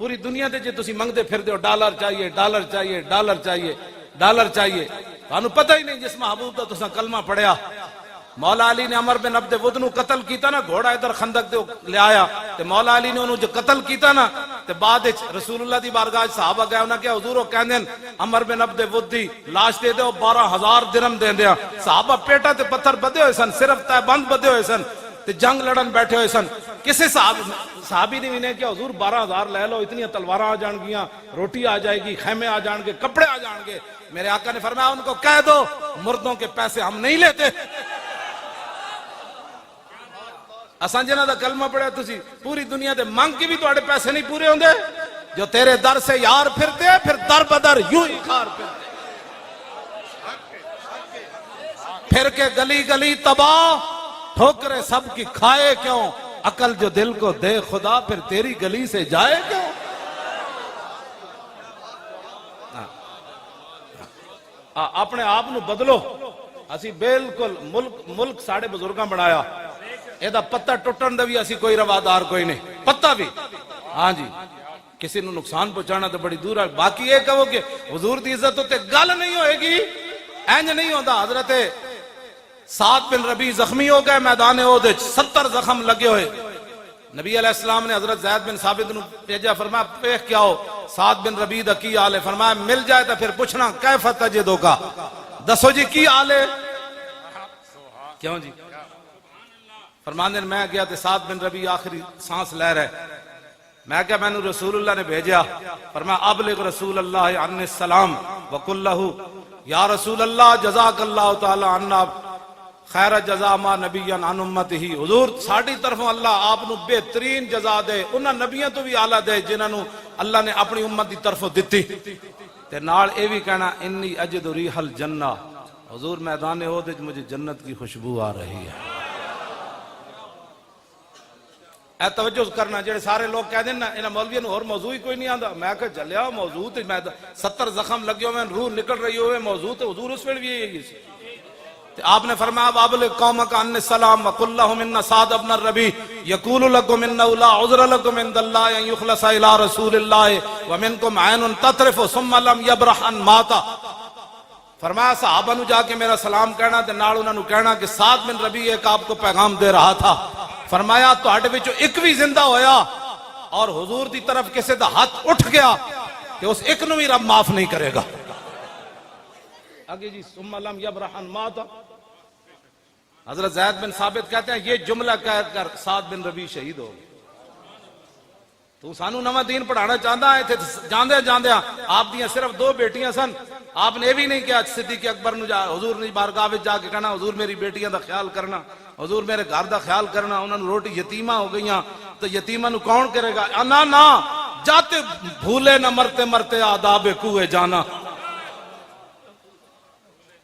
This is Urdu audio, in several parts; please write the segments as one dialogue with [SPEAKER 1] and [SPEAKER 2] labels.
[SPEAKER 1] پوری دنیا دے جے تسی منگدے پھر دیو ڈالر چاہیے ڈالر چاہیے ڈالر چاہیے ڈالر چاہیے، تانوں پتہ ہی نہیں جس محبوب دا تساں کلمہ پڑھیا۔ مولا علی نے عمر بن عبد ود نو قتل کیتا نا، گھوڑا ادھر خندق دے لے آیا تے مولا علی نے انہوں جو قتل کیتا نا تے بعد رسول اللہ دی بارگاہ صحابہ گئے انہاں کہ حضور وہ کہندے عمر بن عبد ود دی لاش دے دیو 12,000 درہم دے دیا۔ صحابہ پیٹا تے پتھر بدے ہوئے سن، صرف تے بند بدے ہوئے سن تے جنگ لڑن بیٹھے ہوئے سن۔ کسے صحابی نے بھی کہ حضور 12,000 لے لو، اتنی تلواراں آ جان گیاں، روٹی آ جائے گی، خیمے آ جان گے، کپڑے آ جان گے۔ میرے آقا نے فرمایا ان کو کہہ دو مردوں کے پیسے ہم نہیں لیتے۔ اساں جنہاں دا کلمہ پڑھیا تسی پوری دنیا دے منگ کے بھی تواڈے پیسے نہیں پورے ہوندے، جو تیرے در سے یار پھرتے پھر در بدر یوں ہی خار پھرتے، پھر کے گلی گلی تباہ، ٹھوکرے سب کی کھائے کیوں، عقل جو دل کو دے خدا پھر تیری گلی سے جائے کیوں۔ اپنے آپ نو بدلو، اسی بالکل ملک ساڑھے بزرگاں بنایا، ایدہ پتہ ٹوٹن دے بھی اسی کوئی روادار کوئی نہیں، پتہ بھی ہاں جی کسی نو نقصان پہنچانا تو بڑی دور ہے۔ باقی یہ کہو کہ حضور دی عزت ہوتے گل نہیں ہوئے گی، اینج نہیں ہوتا۔ حضرت سعد بن ربی زخمی ہو گئے میدان احد، 70 زخم لگے ہوئے، نبی علیہ السلام نے حضرت زید بن ثابت نو بھیجا، فرمایا پیخ کیا ہو سعد بن ربی دا کی حال ہے؟ فرمایا مل جائے تو پھر پوچھنا کیف تجدو کا، دسو جی کی حال ہے؟ کیوں جی؟ فرمانے میں گیا تے سعد بن ربی آخری سانس لے رہے، میں کہا میں نے رسول اللہ نے بھیجا، فرمایا ابلغ رسول اللہ عنہ السلام وقل لہو یا رسول اللہ جزاک اللہ تعالی عنہ خیر جزا ما نبی عن امت ہی، حضور ساڑھی طرفوں اللہ آپ نو بہترین جزا دے، انہاں نبیوں تو بھی آلہ دے جنہاں نو اللہ نے اپنی امت دی طرفوں دیتی۔ تے نال اے بھی کہنا انی اجد ریح الجنہ، حضور میدان احد مجھے جنت کی خوشبو آ رہی ہے۔ اے توجہ کرنا، جڑے سارے لوگ کہہ دیں نا انہاں مولویوں اور موضوع ہی کوئی نہیں آندا، میں کہا چلیا موضوع تے 70 زخم لگے ہوئے روح نکل رہی ہوئے موضوع تے حضور اس ویل بھی یہی سی۔ آپ نے فرمایا وابلغ قومک عنی السلام وقل لہم ان سعد بن الربیع یقول لکم انہ لا عذر لکم عند اللہ ان یخلص الی رسول اللہ ومنکم عین تطرف ثم لم یبرح ان ماتا۔ فرمایا صحابہ نو جا کے میرا سلام کہنا تے نال انہاں نو کہنا کہ سعد بن ربیع ایک آپ کو پیغام دے رہا تھا، فرمایا تواڈے وچوں ایک بھی زندہ ہویا اور حضور دی طرف کسے دا ہاتھ اٹھ گیا کہ اس ایک نو بھی رب معاف نہیں کرے گا۔ آگے جی ثم لم یبرح ان ماتا، حضرت زید بن ثابت کہتے ہیں یہ جملہ کہہ کر سعد بن ربیع شہید ہو گئے۔ تو سانو نواں دین پڑھانا چاہتا ہے، جاندے جاندے آپ دیاں صرف 2 بیٹیاں سن، آپ نے یہ بھی نہیں کہا صدیق اکبر نو جا حضور نے بارگاہ وچ جا کے کہنا حضور میری بیٹیاں دا خیال کرنا، حضور میرے گھر دا خیال کرنا، انہاں نو روٹی یتیمہ ہو گئیاں تو یتیمہ نو کون کرے گا؟ نا جاتے بھولے نہ مرتے مرتے آداب کوئے جانا۔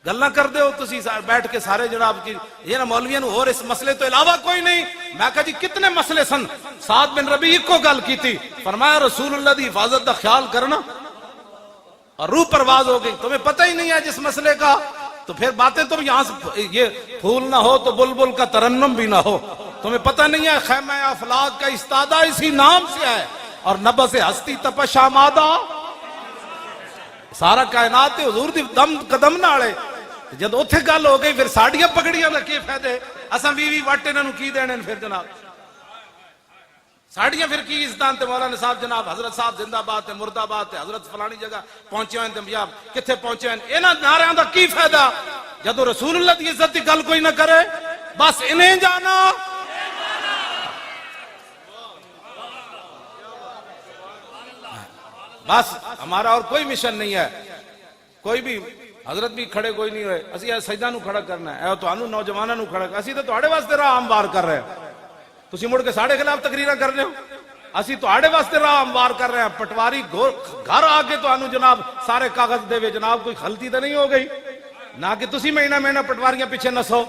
[SPEAKER 1] گلہ کر دے ہو تسی بیٹھ کے سارے جناب کی یہ نا مولویوں نے اور اس مسئلے تو علاوہ کوئی نہیں۔ میں کہا جی کتنے مسئلے سن، سعد بن ربیع کو گل کی تھی، فرمایا رسول اللہ دی حفاظت دا خیال کرنا، اور روح پرواز ہو گئی۔ تمہیں پتہ ہی نہیں ہے جس مسئلے کا، تو پھر باتیں تم یہاں سے یہ پھول نہ ہو تو بلبل کا ترنم بھی نہ ہو۔ تمہیں پتہ نہیں ہے خیمہ افلاک کا استادہ اسی نام سے ہے، اور نبض ہستی تپش آمادہ، سارا کائنات حضور دی دم قدم نالے۔ جد اتھے گل ہو گئی پھر ساڑیاں پکڑیاں دا کی فائدے، اساں بھی واٹے انہوں کی دینے پھر جناب ساڑیاں پھر کی عزتان تے مولانا صاحب جناب حضرت صاحب زندہ بات ہے، مردہ بات ہے، حضرت فلانی جگہ پہنچے ہوئے ہیں، کتھے پہنچے ہوئے ہیں، انہاں نعریاں دا کی فائدہ جدو رسول اللہ دی عزت دی گل کوئی نہ کرے، بس انہیں جانا۔ بس ہمارا اور کوئی مشن نہیں ہے، کوئی بھی حضرت بھی کھڑے کوئی نہیں ہوئے، اسی سجدہ نو کھڑا کرنا ہے، تو انہوں نوجوانہ نو کھڑا کرنا، اسی تو تواڈے واسطے راہ ہموار کر رہے ہیں، تسی مڑ کے ساڑھے خلاف تقریرہ کر رہے ہو، اسی تواڈے واسطے راہ ہموار کر رہے ہیں۔ پٹواری گھر آگے تو انہوں جناب سارے کاغذ دے وے، جناب کوئی غلطی تو نہیں ہو گئی، نہ کہ تسی مہینہ مہینہ پٹواریاں پیچھے نسو۔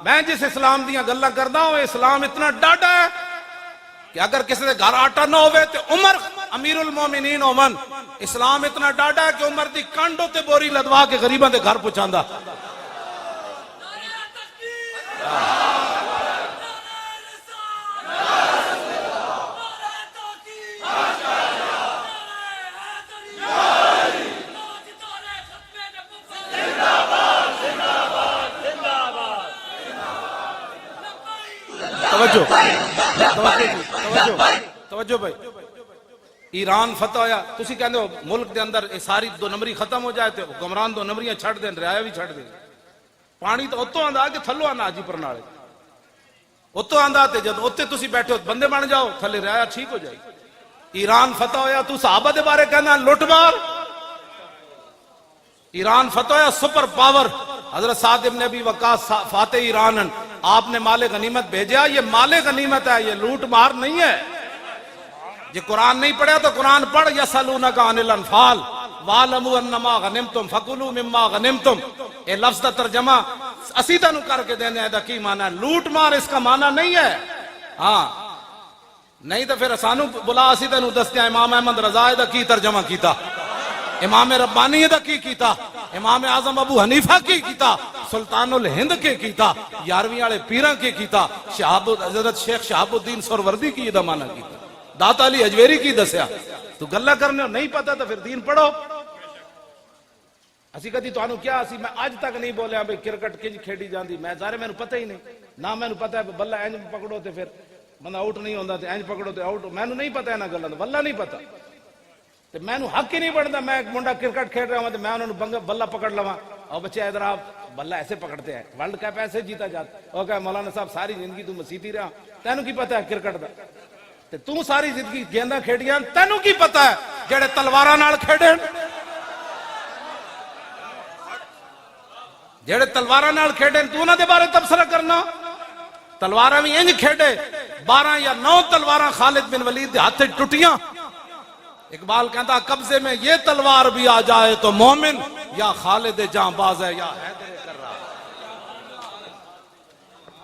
[SPEAKER 1] میں جس اسلام دیاں گلاں کردا ہوں، اسلام اتنا ڈاڈا ہے کہ اگر کسی دے گھر آٹا نہ ہوئے تو عمر امیر المومنین عمر، اسلام اتنا ڈاڈا ہے کہ عمر دی کانڈوں تے بوری لدوا کے غریباں دے گھر پہنچاندا۔ توجہ توجہ بھائی، ایران فتح ہویا، تسی کہندے ہو ملک دے اندر یہ ساری دو نمبری ختم ہو جائے تے حکمران دو نمبریاں چھڑ دین، رعایا بھی چھڑ دین، پانی تو اتوں آندا کہ تھلو آنا جی پرنالے اتوں آندا تے جد اتنے تسی بیٹھے ہو بندے بن جاؤ تھلے رعایا ٹھیک ہو جائے گی۔ ایران فتح ہویا تو صحابہ دے بارے کہنا لٹ مار، ایران فتح ہویا سپر پاور، حضرت سعد ابن ابی وقاص فاتح ایران، آپ نے مال غنیمت بھیجا، یہ مال غنیمت ہے، یہ لوٹ مار نہیں ہے۔ یہ قرآن نہیں پڑھا تو قرآن پڑھ، یسألونک عن الانفال وَاعْلَمُوا أَنَّمَا غَنِمْتُمْ فَكُلُوا مِمَّا غَنِمْتُمْ، اے لفظ دا ترجمہ اسی تنو کر کے دینے ہے دا کی معنی ہے، لوٹ مار اس کا معنی نہیں ہے۔ ہاں نہیں تو پھر سانو بلا اسی تنو دستے ہیں امام احمد رضا دا کی ترجمہ کیتا، امام ربانی دا کی کیتا، امام اعظم ابو حنیفہ کی کیتا، سلطان الہند کے کیتا، یارویں والے پیران کے کیتا، حضرت شیخ شہاب الدین سروردی کی دا معنی کیتا، داتا علی اجویری کی دسیا۔ تو گلہ کرنے ہو نہیں پتا تو پھر دین پڑھو۔ اسی کہتی تو آنو کیا اسی میں آج تک نہیں بولیا بھئی کرکٹ کج کھیڑی جاندی، میں ظاہر میں نے پتہ ہی نہیں، نہ میں نے پتہ ہے بلہ اینج پکڑو تے پھر بندہ آؤٹ نہیں ہوندہ تے اینج پکڑو تے آؤٹ، میں نے نہیں پتہ ہے نا گلہ تو بلہ نہیں پتہ تے میں نے حق ہی نہیں پڑھتا، میں ایک منڈا کرکٹ کھیڑ رہا ہوں تے میں انہوں نے بلہ پکڑ لواں، اور بچے ادھر آپ بلہ ایسے پکڑتے ہیں، ورلڈ کپ ایسے جیتا جاتا، اور کہا مولانا صاحب ساری زندگی تو مسیتی رہا، تینوں کی پتہ ہے کرکٹ دا، تے تو ساری زندگی گیندہ کھیڑیاں، تینوں کی پتہ ہے جڑے تلوارہ نال کھیڑیں، جڑے تلوارہ نال کھیڑیں تو انہاں دے بارے تبصرہ کرنا، تلوارہ بھی انج کھیڑے 12 یا 9 تلوارہ خالد بن ولید دے ہاتھ ٹوٹیاں، اقبال کہتا قبضے میں یہ تلوار بھی آ جائے تو مومن یا خالد جاں باز ہے یا حیدر کر رہا،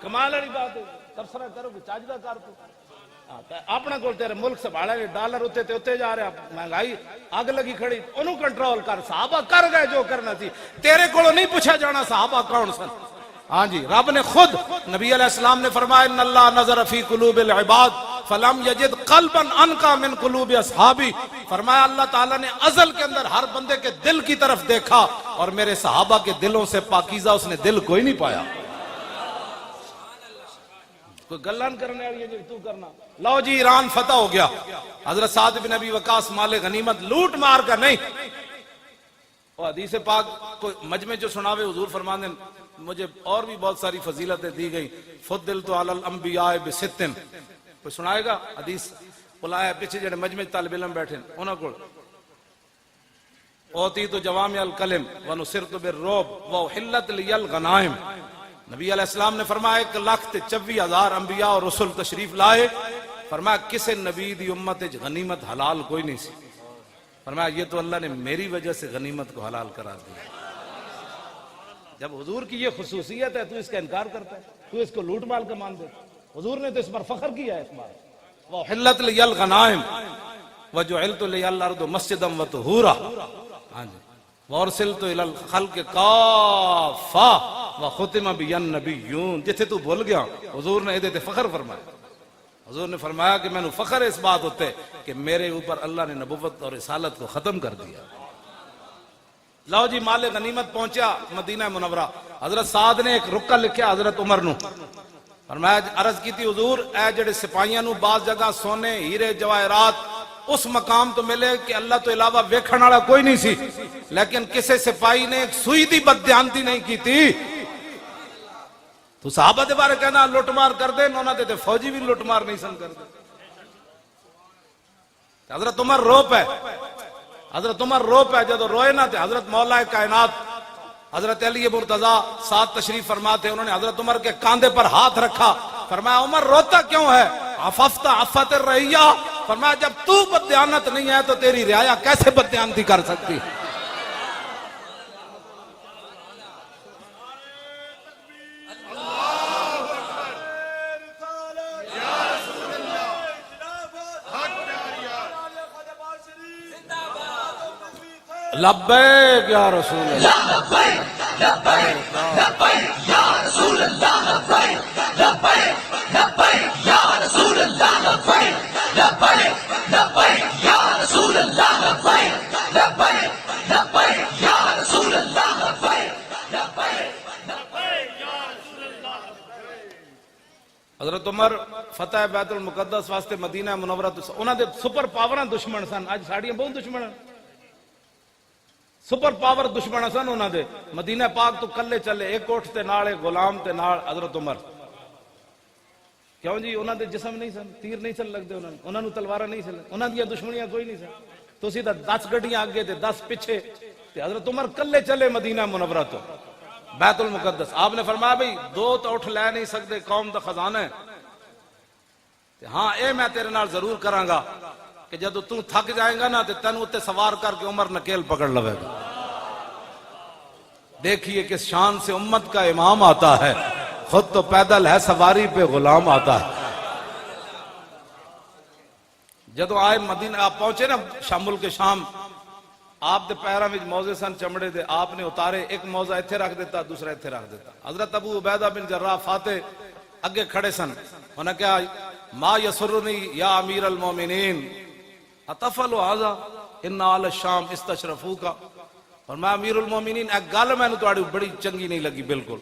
[SPEAKER 1] کمال والی بات ہے، تبصرہ کرو کہ چاجدہ کر کو اپنا کول تیرے ملک سنبھالا گئے ڈالر اتے تے اتے جا رہے مہنگائی آگ لگی کھڑی انہوں کنٹرول کر، صحابہ کر گئے جو کرنا تھی، تیرے کولو نہیں پوچھا جانا صحابہ کون سن۔ ہاں جی رب نے خود نبی علیہ السلام نے فرمایا ان اللہ نظر فی قلوب العباد فلم یجد قلبا انقا من قلوب اصحابی، فرمایا اللہ تعالیٰ نے ازل کے اندر ہر بندے کے دل کی طرف دیکھا اور میرے صحابہ کے دلوں سے پاکیزہ اس نے دل کوئی نہیں پایا۔ کوئی گلان کرنے والی ہے جو تو کرنا، لو جی ایران فتح ہو گیا، حضرت سعد بن ابی وقاص مال غنیمت لوٹ مار کا نہیں، اور حدیث پاک کوئی مجمع جو سناوے حضور فرمانے مجھے اور بھی بہت ساری فضیلتیں دی گئی، فضلت علی الانبیاء بستن، کوئی سنائے گا حدیث بلایا پیچھے جڑے مجمع طالب علم بیٹھے انہاں کو اوتیت جوامع الکلم ونصرت بالرعب واحلت لی الغنائم، نبی علیہ السلام نے فرمایا 1,24,000 انبیاء اور رسول تشریف لائے، فرمایا کسے نبی دی امت غنیمت حلال کوئی نہیں سی، فرمایا یہ تو اللہ نے میری وجہ سے غنیمت کو حلال قرار دیا۔ جب حضور کی یہ خصوصیت ہے تو اس کا انکار کرتا ہے، تو اس کو لوٹ مال کا مان دے، حضور نے تو اس پر فخر کیا ہے اس بار، وَحِلَّتْ لِيَ الْغَنَائِمْ وَجُعِلْتُ لِيَ الْأَرْضُ مَسْجِدًا وَطُهُورًا، ہاں جی وَأُرْسِلْتُ إِلَى الْخَلْقِ كَافَّةً وَخُتِمَ بِيَ النَّبِيُّونَ، جتھے تو بھول گیا حضور نے ادھے فخر فرمایا، حضور نے فرمایا کہ میں نے فخر اس بات ہوتے کہ میرے اوپر اللہ نے نبوت اور رسالت کو ختم کر دیا۔ لو جی مال غنیمت پہنچا مدینہ منورہ، حضرت سعد نے ایک رکہ لکھیا حضرت عمر نو، فرمایا عرض کی تھی حضور اے جڑے سپاہیاں نو بعض جگہ سونے ہیرے جواہرات اس مقام تو ملے کہ اللہ تو علاوہ ویکھن والا کوئی نہیں سی، لیکن کسے سپاہی نے ایک سوئی دی بددیانتی نہیں کی تھی، تو صحابہ دے بارے کہنا لوٹ مار کر دے، انہوں نے فوجی بھی لوٹ مار نہیں سن کر دے۔ حضرت عمر رو پہ، حضرت عمر رو پہ جدو روئے نہ تھے، حضرت مولا کائنات حضرت علی مرتضیٰ ساتھ تشریف فرما تھے، انہوں نے حضرت عمر کے کاندھے پر ہاتھ رکھا، فرمایا عمر روتا کیوں ہے؟ عففت عفت الرعیہ، فرمایا جب تو بددیانت نہیں ہے تو تیری رعایا کیسے بددیانتی کر سکتی؟ لبیک یا رسول اللہ، لبیک لبیک لبیک یا رسول اللہ، لبیک لبیک لبیک یا رسول اللہ، لبیک لبیک لبیک یا رسول اللہ، لبیک لبیک لبیک یا رسول اللہ، لبیک لبیک لبیک یا رسول اللہ۔ حضرت عمر فتح بیت المقدس واسطے مدینہ منورہ انہاں دے سپر پاوراں دشمن سن، اج ساڈیاں بہت دشمن سپر پاور دشمن سن انہاں دے، مدینہ پاک تو کلے چلے، ایک اٹھ تے نال ایک غلام تے نال حضرت عمر، کیوں جی انہاں دے جسم نہیں سن، تیر نہیں چل لگدے انہاں نوں تلواراں نہیں چل، انہاں دیاں دشمنیاں کوئی نہیں سن، تسی تے 10 گڈیاں اگے تے 10 پیچھے، تے حضرت عمر کلے چلے مدینہ منورہ تو بیت المقدس۔ آپ نے فرمایا بھئی دو تو اٹھ لے نہیں سکتے، قوم دا خزانہ ہے، ہاں اے میں تیرے نال ضرور کراں گا کہ جدو تو تھک جائے گا نا تے تینوں تے سوار کر کے عمر نکیل پکڑ لوے گا۔ دیکھیے کس شان سے امت کا امام آتا ہے، خود تو پیدل ہے سواری پہ غلام آتا ہے۔ جدو آئے مدینہ آپ پہنچے نا شام ملک شام، آپ دے پیراں وچ موزے سن چمڑے دے، آپ نے اتارے، ایک موزہ ایتھے رکھ دیتا دوسرا ایتھے رکھ دیتا۔ حضرت ابو عبیدہ بن جراح فاتح اگے کھڑے سن، انہوں نے کہا ما یسرنی یا امیر المومنین اتفعل ھذا ان علی الشام استشرفوکا، اور میں امیر المومنین ایک گل میں نے تہاڈی بڑی چنگی نہیں لگی بالکل،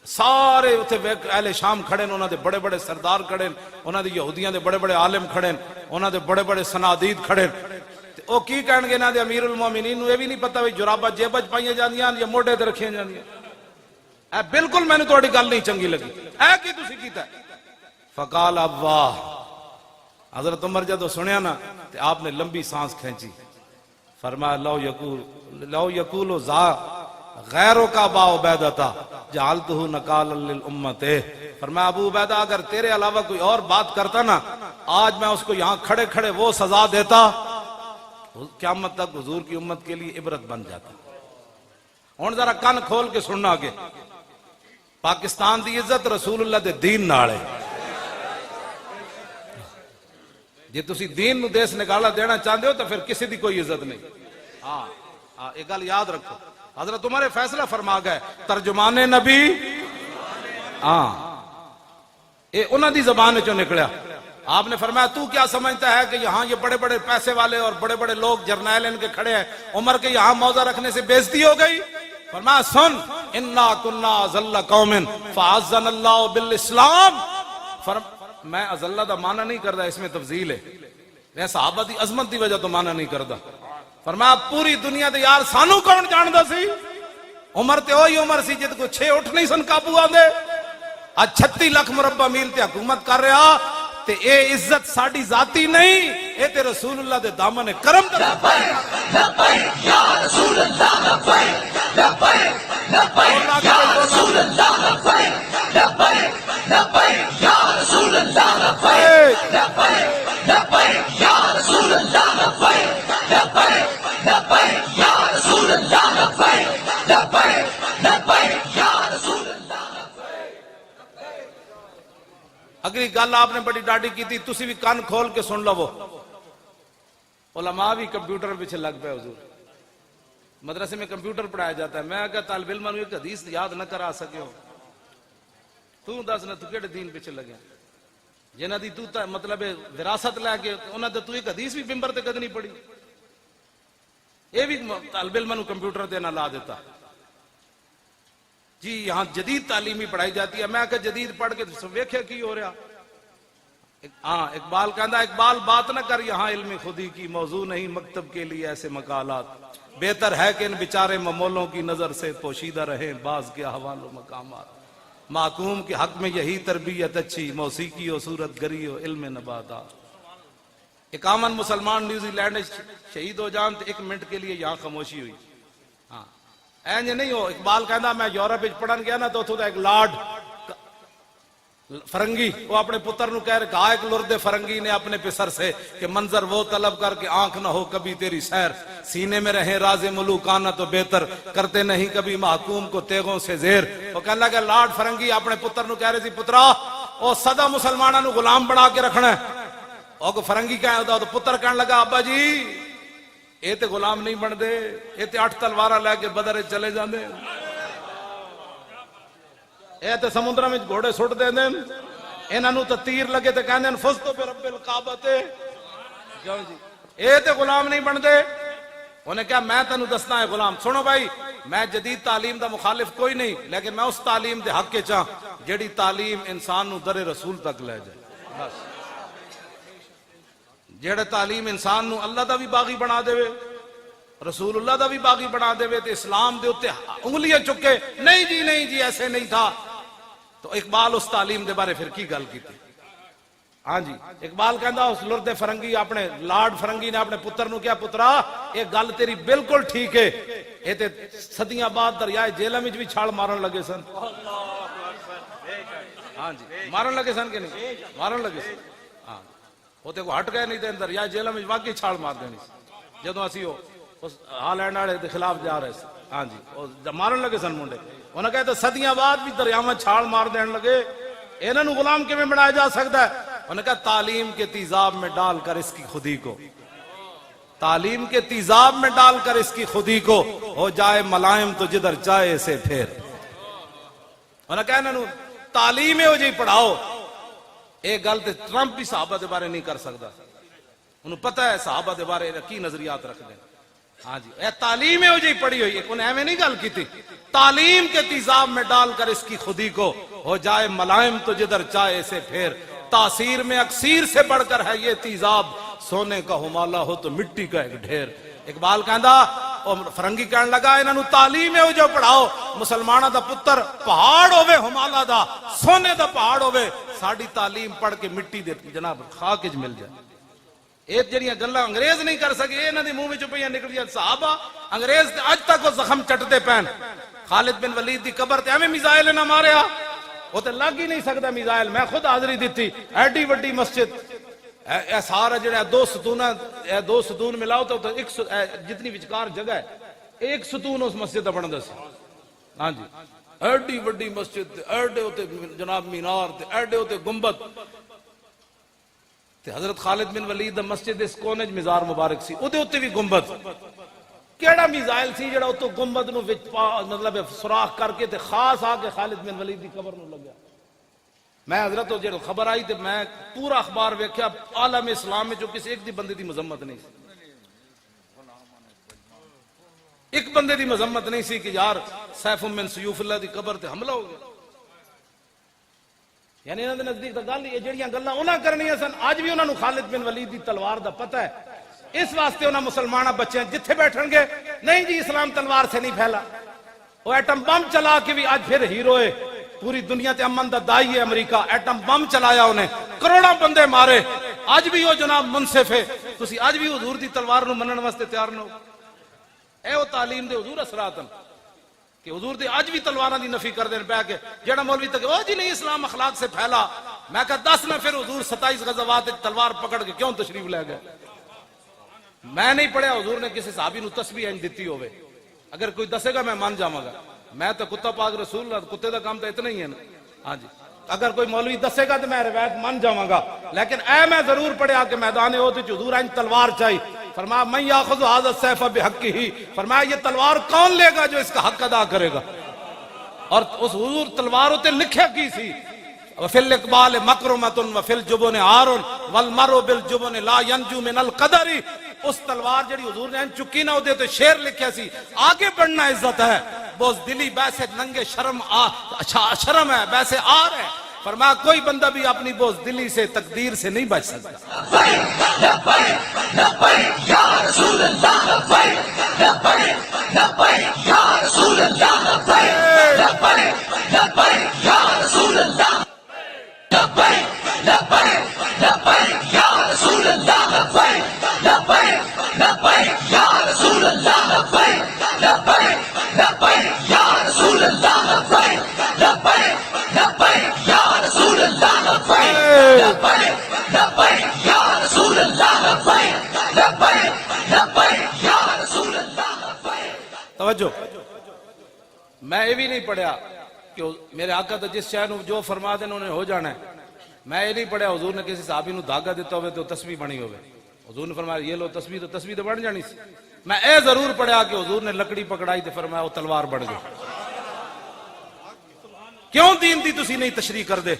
[SPEAKER 1] سارے اتھے اہل شام کھڑے انہاں دے بڑے بڑے سردار کھڑے، انہاں دے یہودیاں دے بڑے بڑے عالم کھڑے، انہاں دے بڑے بڑے صنادید کھڑے، او کی کہن گے انہاں دے امیر المومنین نوں اے بھی نہیں پتہ وی جراباں جیب وچ پائیاں جاندیاں یا موڈے تے رکھیاں جاندیاں، اے بالکل میں نے تہاڈی گل نہیں چنگی لگی، اے کی تسی کیتا ہے؟ فقال ابواہ، حضرت عمر جدو سنیا نا تے آپ نے لمبی سانس کھینچی، فرمایا لو یقول ذا غیروں کا با عبیدہ جعلتہ نکالا للامت، فرمایا ابو عبیدہ اگر تیرے علاوہ کوئی اور بات کرتا نا آج میں اس کو یہاں کھڑے کھڑے وہ سزا دیتا، قیامت تک حضور کی امت کے لیے عبرت بن جاتا۔ ہن ذرا کان کھول کے سننا آگے، پاکستان دی عزت رسول اللہ دے دین نال ہے، جی تسی دین نو دیس نکالا دینا چاہتے ہو تو پھر کسی دی کوئی عزت نہیں۔ ہاں ایک گل یاد رکھو، حضرت عمر فیصلہ فرما گئے ترجمان نبی، ہاں اے انہاں دی زبان چوں نکلیا، آپ نے فرمایا تو کیا سمجھتا ہے کہ یہاں یہ بڑے بڑے پیسے والے اور بڑے بڑے لوگ جرنیل ان کے کھڑے ہیں، عمر کے یہاں موضع رکھنے سے بےزتی ہو گئی؟ فرمایا سن انا کنا ذل قوم فعزنا اللہ بالاسلام، میں ازلہ دا معنی نہیں کردا، اس میں تفضیل ہے، میں صحابہ دی عظمت دی وجہ تو معنی نہیں کردا۔ فرمایا پوری دنیا دے یار سانو کون جاندا سی؟ عمر تے وہی عمر سی جد کو 6 اٹھ نہیں سن قابو آندے، آج 36 لاکھ مربع میل تے حکومت کر رہا، تے اے عزت ساڈی ذاتی نہیں، اے تے رسول اللہ دے دامن کرم دا۔ لبیک لبیک یا رسول اللہ، لبیک لبیک لبیک یا رسول اللہ، لبیک لبیک لبیک یا رسول اللہ، لبیک لبیک لبیک یا رسول اللہ، لبیک لبیک لبیک یا رسول اللہ، لبیک لبیک لبیک یا رسول اللہ۔ اگلی گل آپ نے بڑی ڈاڈی کی تھی، تسی بھی کان کھول کے سن لو، علماء بھی کمپیوٹر پیچھے لگ پہ، حضور مدرسے میں کمپیوٹر پڑھایا جاتا ہے، میں کہا طالب علم نے ایک حدیث یاد نہ کرا سکے ہو، تو دس نہ تو کیڑے دین پیچھے لگے جنہ دی تو مطلب وراثت لے کے انہاں تے تو ایک حدیث بھی ممبر تے کد نہیں پڑھی، اے بھی طالب علم نو کمپیوٹر تے نہ لا دیتا جی یہاں جدید تعلیمی پڑھائی جاتی ہے، میں کہ جدید پڑھ کے ویکھے کی ہو رہا۔ ہاں اقبال کہندا اقبال بات نہ کر یہاں علم خودی کی، موضوع نہیں مکتب کے لیے ایسے مقالات، بہتر ہے کہ ان بیچارے ممولوں کی نظر سے پوشیدہ رہیں بعض کے احوال و مقامات، محکوم کے حق میں یہی تربیت اچھی، موسیقی و صورت گری و علم نباتات۔ 51 مسلمان نیوزی لینڈ شہید ہو جان تو 1 منٹ کے لیے یہاں خاموشی ہوئی۔ ہاں اینج نہیں ہو، اقبال کہنا میں یورپ پڑھن گیا نا تو اتھوں دا ایک لارڈ فرنگی وہ اپنے پتر نو کہہ رہا ایک لرد فرنگی نے اپنے پسر سے کہ منظر وہ طلب کر کے آنکھ نہ ہو کبھی تیری سیر، سینے میں رہیں راز ملوکانہ تو بہتر، کرتے نہیں کبھی محکوم کو تیغوں سے زیر۔ وہ کہنے لگا لارڈ فرنگی اپنے پتر نو کہہ رہے سی پترا او سدا مسلمانہ نو غلام بنا کے رکھنا ہے، اور فرنگی کہہ تو پتر کہنے لگا ابا جی اے تے غلام نہیں بن دے، اے تے 8 تلوارہ لے کے بدر چلے جاندے، اے تے سمندر میں گھوڑے سٹ دے دیں، انہاں نو تے تیر لگے تے کہندے فزتو برب الکعبہ تے، اے تے غلام نہیں بن دے۔ انہیں کہا میں تینوں دسنا ہے غلام، سنو بھائی میں جدید تعلیم دا مخالف کوئی نہیں، لیکن میں اس تعلیم دے حق کے چاہ جیڑی تعلیم انسان نو در رسول تک لے جائے۔ بس جڑے تعلیم انسان نو اللہ دا بھی باغی بنا دے رسول اللہ دا بھی باغی بنا دے تے اسلام دے اوتے انگلیاں چکے نہیں جی ایسے نہیں تھا، تو اقبال اس تعلیم دے بارے پھر کی گل کیتی؟ ہاں جی اقبال کہندا اس لرد فرنگی اپنے لارڈ فرنگی نے اپنے پتر نو کیا پترا یہ گل تیری بالکل ٹھیک ہے، یہ تے صدیاں بعد دریائے جہلم وچ بھی چھال مارن لگے سن۔ ہاں جی مارن لگے سن کہ نہیں مارن لگے سن، ہاں وہ تے کو ہٹ گئے نہیں تے دریائے جہلم وچ واقعی چھال مار دینی جدوں اسی اس ہالینڈ والے دے خلاف جا رہے سن۔ ہاں جی مارن لگے سن منڈے، انہاں کہتے صدیاں بعد بھی دریاواں چھال مار دین لگے، انہاں نو غلام کیویں بنایا جا سکتا ہے؟ انہوں نے کہا تعلیم کے تیزاب میں ڈال کر اس کی خودی کو، تعلیم کے تیزاب میں ڈال کر اس کی خودی کو ہو جائے ملائم تو جدھر چاہے اسے پھیر۔ انہوں نے کہا انہوں تعلیم ہو جی پڑھاؤ، ایک گل تے ٹرمپ بھی صحابہ دے بارے نہیں کر سکتا، انہوں پتہ ہے صحابہ دے بارے کی نظریات رکھ دیں۔ ہاں جی اے تعلیم ہو جی پڑھی ہوئی، انہیں ایویں نہیں گل کی تھی، تعلیم کے تیزاب میں ڈال کر اس کی خودی کو ہو جائے ملائم تو جدھر چاہے اسے پھیر، تاثیر میں اکسیر سے بڑھ کر ہے یہ تیزاب، سونے کا ہمالہ ہو تو مٹی کا ایک ڈھیر۔ اقبال کہندا فرنگی کہن لگا انہاں نو تعلیم ہو جو پڑھاؤ، مسلماناں دا پتر پہاڑ ہوے ہمالہ دا، سونے دا پہاڑ ہوے، ساڈی تعلیم پڑھ کے مٹی دے جناب خاک وچ مل جائے۔ یہ جڑیاں گلاں انگریز نہیں کر سکے انہاں دے منہ وچوں پئیاں نکلیاں، صحابہ انگریز تے اج تک وہ زخم چٹتے پین۔ خالد بن ولید دی قبر تے ایویں میزائل نہ ماریا، وہ تو لگ ہی نہیں سکتا میزائل، میں خود حاضری دیتی، ایڈی وڈی مسجد، اے سارا جڑا دو ستون ملاؤ تو جتنی وچکار جگہ ہے ایک ستون اس مسجد دا بندا سی۔ ہاں جی ایڈی وڈی مسجد، ایڈے ہوتے جناب مینار تے ایڈے ہوتے گنبد تے حضرت خالد بن ولید دا مسجد اس کونے وچ مزار مبارک سی، اودے اوتے بھی گنبد، کیڑا میزائل سی جڑا اتو گنبد نو مطلب سوراخ کر کے تے خاص آ کے خالد بن ولید دی قبر نو لگیا۔ میں حضرت تو جڑا خبر آئی تے میں پورا اخبار ویکھیا، عالم اسلام میں جو کسی ایک دی بندے دی مذمت نہیں سی، ایک بندے دی مذمت نہیں سی کہ یار سیف من سیوف اللہ دی قبر تے حملہ ہو گیا۔ یعنی انہاں دے نزدیک تے گل یہ جڑیاں گلاں انہاں کرنیاں سن، اج بھی انہاں نو خالد بن ولید دی تلوار دا پتہ ہے، اس واسطے انہاں مسلمانہ بچے جتھے بیٹھن گے نہیں جی اسلام تلوار سے نہیں پھیلا۔ وہ ایٹم بم چلا کے بھی آج پھر ہیرو ہے، پوری دنیا تے امن دا دائی ہے امریکہ، ایٹم بم چلایا انہیں، کروڑوں بندے مارے، آج بھی وہ جناب منصف ہے، تسی آج بھی حضور دی تلوار نو منن واسطے تیار نہ ہو۔ اے وہ تعلیم دے حضور اثراتن کہ حضور دے آج بھی تلواراں دی نفی کر دین پہ کہ جڑا مولوی تک او جی نہیں اسلام اخلاق سے پھیلا، میں کہا 10 میں پھر حضور 27 غزوات تلوار پکڑ کے کیوں تشریف لے گئے؟ میں نہیں پڑھیا حضور نے کسی صحابی نو تسبیح انج دتی ہوئے، اگر کوئی دسے گا میں مان جاواں گا، میں تو کتا پاک رسول اللہ، کتے دا کام تو اتنا ہی ہے نا۔ ہاں جی اگر کوئی مولوی دسے گا تو میں روایت مان جاواں گا، لیکن اے میں ضرور پڑھیا کہ میدان احد وچ حضور انج تلوار چاہی، فرمایا من یاخذ ھذا السیف بحقہ، فرمایا یہ تلوار کون لے گا جو اس کا حق ادا کرے گا۔ اور اس حضور تلوار تے لکھیا کی سی وفی الاقبال مکرمۃ وفی الجبن عار والمرء بالجبن لا ینجو من القدر، اس تلوار جڑی حضور نے چکی نہ ادے تو شعر لکھیا سی آگے بڑھنا عزت ہے، بزدلی بیسے ننگے شرم ہے بیسے آر ہے، فرمایا کوئی بندہ بھی اپنی بزدلی سے تقدیر سے نہیں بچ سکتا۔ لبیک یا رسول اللہ، لبیک یا رسول اللہ، لبیک یا رسول اللہ، لبیک یا رسول اللہ، لبیک یا رسول اللہ، لبیک یا رسول اللہ، لبیک یا رسول اللہ، لبیک یا رسول اللہ، لبیک یا رسول اللہ۔ توجہ، میں یہ بھی نہیں پڑھیا کہ میرے آقا تو جس شے نو جو فرما دیں انہوں نے ہو جانا ہے، میں یہ نہیں پڑھیا حضور نے کسی صحابی نو دھاگا دیتا ہوئے تو تسبیح بنی ہوئے، حضور نے فرمایا یہ لو تسبیح تو بن جانی سی۔ میں اے ضرور پڑھیا کہ حضور نے لکڑی پکڑائی تو فرمایا وہ تلوار بڑھ گئی۔ کیوں دین دی تسی نہیں تشریح کر دے؟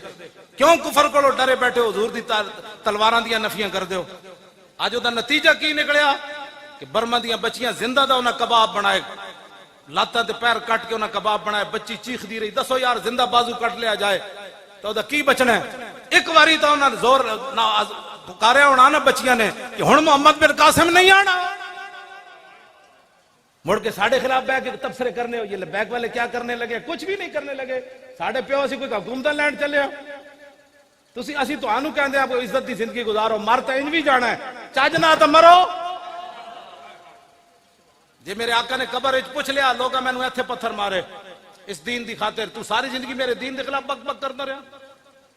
[SPEAKER 1] کیوں کفر کو ڈرے بیٹھے حضور دی تلواراں دیاں نفیاں کر دیو؟ آج دا نتیجہ کی نکلیا کہ برما دیاں بچیاں زندہ دا انہاں کباب بنائے، لاتاں تے پیر کٹ کے انہاں کباب بنائے، بچی چیخ دی رہی، دسو یار زندہ بازو کٹ لیا جائے تو دا کی بچنا ہے؟ ایک واری تو انہوں نے زور پکاریا ہونا نا بچیاں نے کہ ہن محمد بن قاسم نہیں آنا، مڑ کے ساڑھے خلاف بیک تبصرے کرنے ہو، یہ بیک والے کیا کرنے لگے؟ کچھ بھی نہیں کرنے لگے، ساڑھے پیو اسی کوئی حکومت لینڈ چلے ہو، تسی اسی تو آنو کہندے آپ کو عزت دی زندگی گزارو، مر تو انج بھی جانا ہے، چاجنا تو مرو۔ جی میرے آقا نے قبر وچ پوچھ لیا لوگا میں نے ایتھے پتھر مارے اس دین دی خاطر، تو ساری زندگی میرے دین دے خلاف بک بک کرتا رہا،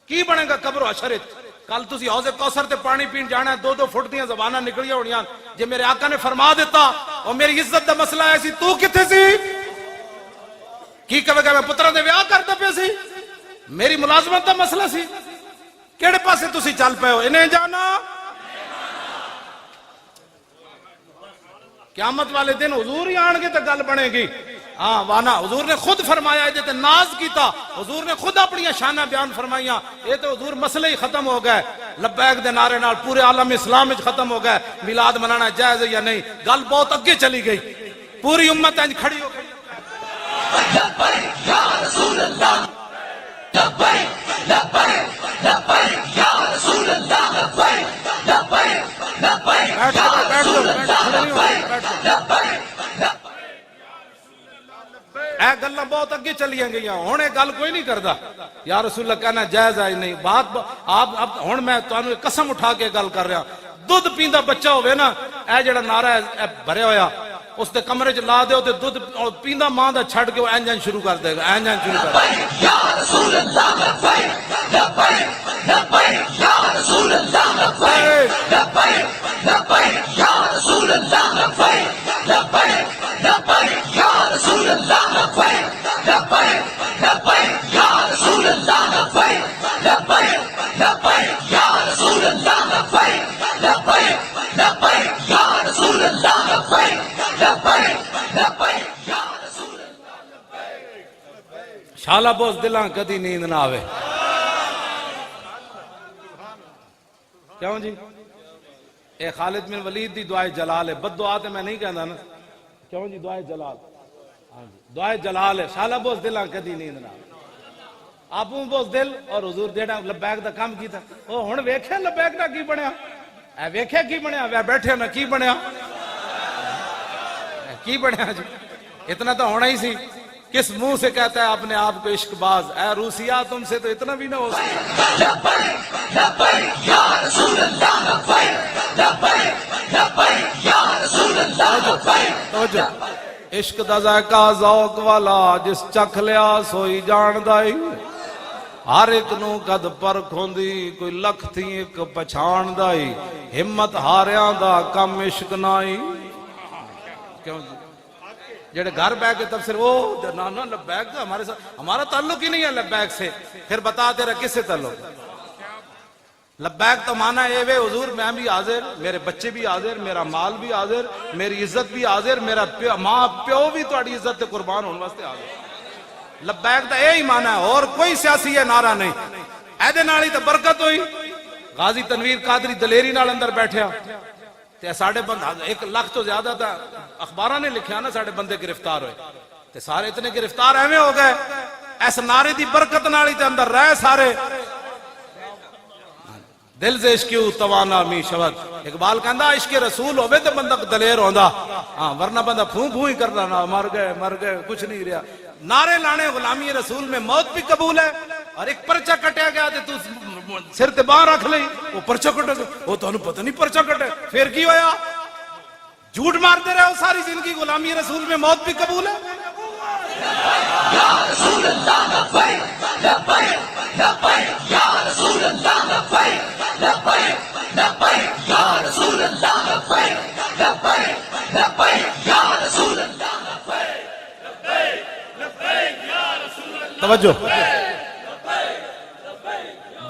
[SPEAKER 1] کی بنے گا قبر و حشر وچ؟ کل تسی حوض کوثر تے پانی پین جانا ہے، 2 فٹ دیاں زباناں نکلیاں ہونیاں، جے میرے آقا نے فرما دیتا اور میری عزت دا مسئلہ ہے سی تو کتھے سی؟ کی کہے گا میں پترا دے ویاہ کرتا پہ سی؟ میری ملازمت دا مسئلہ سی؟ کیڑے پاسے تسی چل پے ہو؟ انہیں جانا قیامت والے دن حضور ہی آن گے تو گل بنے گی۔ ہاں وانا حضور نے خود فرمایا یہ ناز کیتا، حضور نے خود اپنی شانہ بیان فرمائیاں، یہ تو حضور مسئلہ ہی ختم ہو گئے، لبیک دے نعرے نال پورے عالم اسلام وچ ختم ہو گئے، میلاد منانا جائز ہے یا نہیں، گل بہت اگے چلی گئی، پوری امت انج کھڑی ہو گئی۔ لبیک یا رسول اللہ، لبیک لبیک لبیک یا رسول اللہ، لبیک لبیک لبیک یا رسول اللہ، اے گلاں بہت اگے چلیاں گئیاں، ہن اے گل کوئی نہیں کردا یا رسول اللہ کہنا جائز ہے نہیں، بات آپ ہن میں تانوں قسم اٹھا کے گل کر رہا، دودھ پیندا بچہ ہوے نا، اے جڑا نعرہ ہے بھریا ہویا اس تے کمرے چ لا دیو تے دودھ پیندا ماں دا چھڈ کے اینجن شروع کر دے گا، اینجن شروع کر دے گا۔ یا رسول اللہ لبیک لبیک لبیک یا رسول اللہ لبیک لبیک لبیک یا رسول اللہ لبیک لبیک لبیک یا رسول اللہ لبیک لبیک لبیک یا رسول اللہ لبیک لبیک لبیک یا رسول اللہ لبیک لبیک لبیک یا رسول اللہ لبیک لبیک لبیک یا رسول اللہ لبیک۔ شالا بوس دلاں کدی نیند نہ آوے، کیوں جی؟ اے خالد بن ولید دی دعائے جلال ہے، بد دعا تے میں نہیں کہندا نا، کیوں جی؟ دعائے جلال، ہاں جی دعائے جلال ہے، شالا بوس دلاں کدی نیند نہ آوے، آپوں بوس دل اور حضور جیڑا لبیک دا کام کیتا، او ہن ویکھیا لبیک دا کی بنیا، اے ویکھیا کی بنیا، وے بیٹھے نا کی بنیا، کی بنیا جی؟ اتنا تو ہونا ہی سی، کس منہ سے کہتا ہے اپنے آپ کو عشق باز، اے روسیا تم سے تو اتنا بھی نہ ہو سکتا۔ لبیک لبیک یا رسول اللہ لبیک لبیک لبیک یا رسول اللہ لبیک۔ توجہ، عشق دا ذائقہ ذوق والا جس چکھ لیا سوئی جاندائی، ہر ایک نو قد پرکھ ہوندی کوئی لکھ تھی ایک پچھان دائی، ہمت ہاریاں دا کم عشق نائی۔ کیوں جی؟ جڑے گھر بیٹھ کے تفسیر وہ نا لبیک کا ہمارے ساتھ ہمارا تعلق ہی نہیں ہے لبیک سے، پھر بتا تیرا کس سے تعلق؟ لبیک تو مانا ہے وے حضور میں بھی حاضر، میرے بچے بھی حاضر، میرا مال بھی حاضر، میری عزت بھی حاضر، میرا ماں پیو بھی تہاڈی عزت تے قربان ہونے واسطے حاضر۔ لبیک دا یہی مانا ہے، اور کوئی سیاسی ہے نعرہ نہیں، ایدے نالی تو برکت ہوئی۔ غازی تنویر قادری دلیری نال اندر بیٹھیا تے ساڑھے بندہ 1 لاکھ تو زیادہ تھا، اخبارہ نے لکھیا نا ساڑھے بندے گرفتار ہوئے تے سارے اتنے گرفتار ایویں ہو گئے، ایس نعرے دی برکت نالی تے اندر رہے سارے۔ دل سے عشقیو توانا می شود، اقبال کہندا عشق رسول ہوئے تے بندہ دلیر ہوندا، ہاں ورنہ بندہ پھوں پھوں ہی کردا نا، مر گئے کچھ نہیں رہا۔ نعرے لانے غلامی رسول میں موت بھی قبول ہے، اور ایک پرچہ کٹیا گیا تے تو سر تے باہر رکھ لئی، وہ پرچہ کٹے وہ تانوں پتہ نہیں پرچہ کٹے، پھر کی ہویا؟ جھوٹ مارتے رہے ہو ساری زندگی، غلامی رسول میں موت بھی قبول ہے۔ یا رسول اللہ لبیک لبیک لبیک یا رسول اللہ لبیک لبیک لبیک یا رسول اللہ لبیک لبیک لبیک یا رسول اللہ لبیک لبیک یا رسول اللہ۔ توجہ،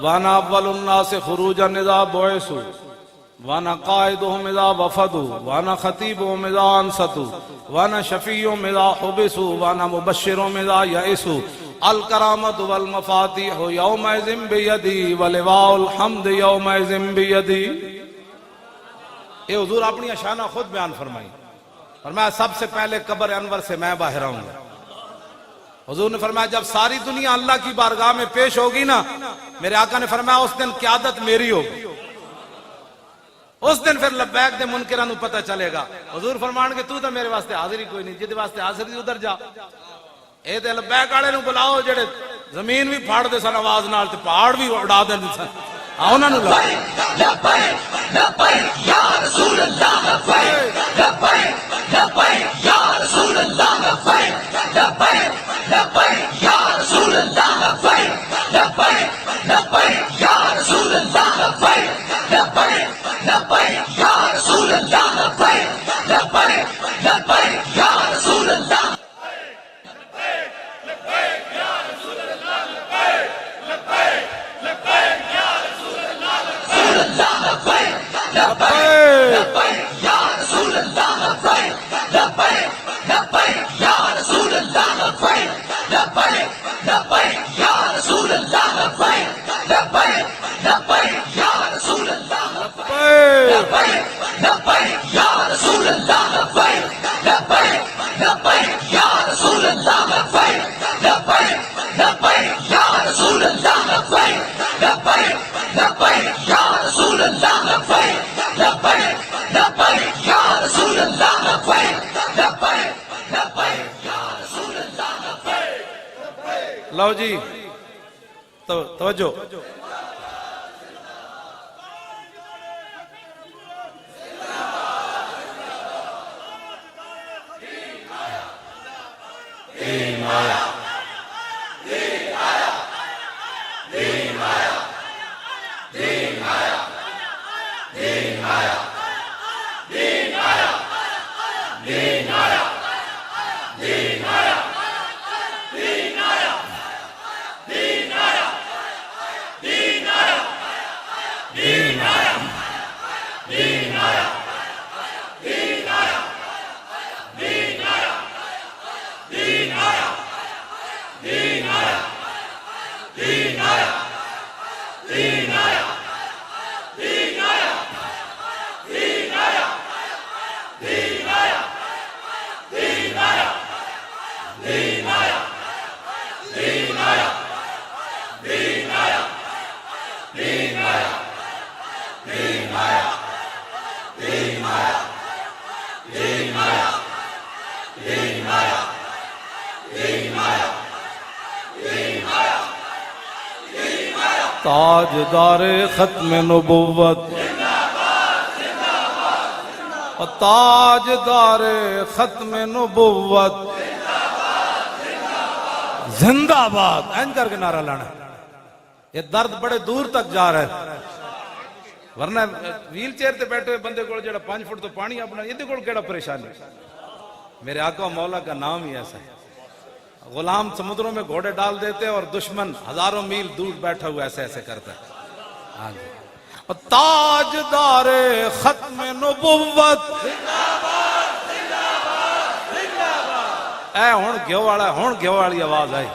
[SPEAKER 1] وانا اول الناس خروجا اذا بعثوا وانا قائدهم اذا وفدوا وانا خطيبهم اذا انصتوا وانا شفيعهم اذا حبسوا وانا مبشرهم اذا يئسوا الکرامت والمفاتیح یومئذ بیدی ولواء الحمد یومئذ بیدی۔ یہ حضور اپنی شانہ خود بیان فرمائی، فرمایا سب سے پہلے قبر انور سے میں باہر آؤں گا، حضور نے فرمایا جب ساری دنیا اللہ کی بارگاہ میں پیش ہوگی نا، میرے آقا نے فرمایا اس دن قیادت میری ہوگی، اس دن پھر لبیک دے منکران کو پتہ چلے گا۔ حضور فرمان کہ تو میرے واسطے حاضر ہی کوئی نہیں، جدے واسطے حاضر ہی ادھر جا۔ اے تے لبیک والے نو بلاؤ جڑے زمین بھی پھاڑ دے سن آواز نال تے پہاڑ بھی اڑا دے سن، انہاں نو لا
[SPEAKER 2] لبیک لبیک یا رسول اللہ، لبیک لبیک لبیک یا رسول اللہ، لبیک لبیک لبیک یا رسول اللہ، لبیک لبیک لبیک یا رسول اللہ، لبیک لبیک لبیک یا رسول اللہ، لبیک لبیک لبیک یا رسول اللہ۔
[SPEAKER 1] لو جی توجہ، تاجدار ختم نبوت، تاجدار ختم نبوت زندہ باد، این کر کے نعرہ لانا۔ یہ درد بڑے دور تک جا رہا ہے، ورنہ ویل چیئر تے بیٹھے ہوئے بندے کو جڑا 5 فٹ تو پانی اپنا یہ کو کیڑا پریشانی۔ میرے آقا مولا کا نام ہی ایسا ہے، غلام سمندروں میں گھوڑے ڈال دیتے اور دشمن ہزاروں میل دور بیٹھا ہوا ایسے ایسے کرتا ہے۔ تاجدار ختم نبوت، اے ہون گھیو والا، ہون گھیو والی آواز آئی،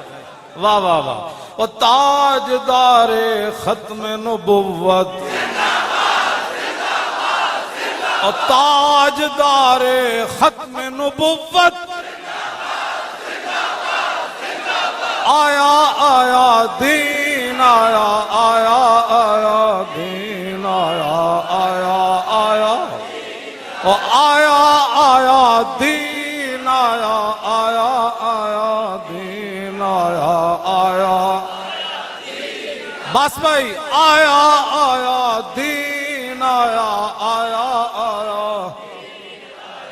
[SPEAKER 1] واہ واہ واہ۔ وہ تاجدار ختم نبوت، اور تاجدار ختم نبوت، آیا آیا دین آیا، آیا آیا دین آیا، آیا آیا او آیا آیا دین آیا، آیا آیا دین آیا، آیا بس بھائی، آیا آیا دین آیا، آیا آیا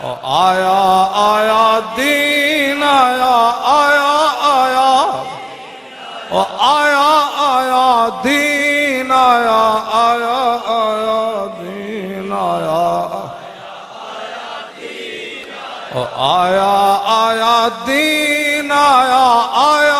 [SPEAKER 1] او آیا آیا دین آیا، آیا آیا او آیا آیا دین آیا، آیا آیا دین آیا، او آیا آیا دین آیا، آیا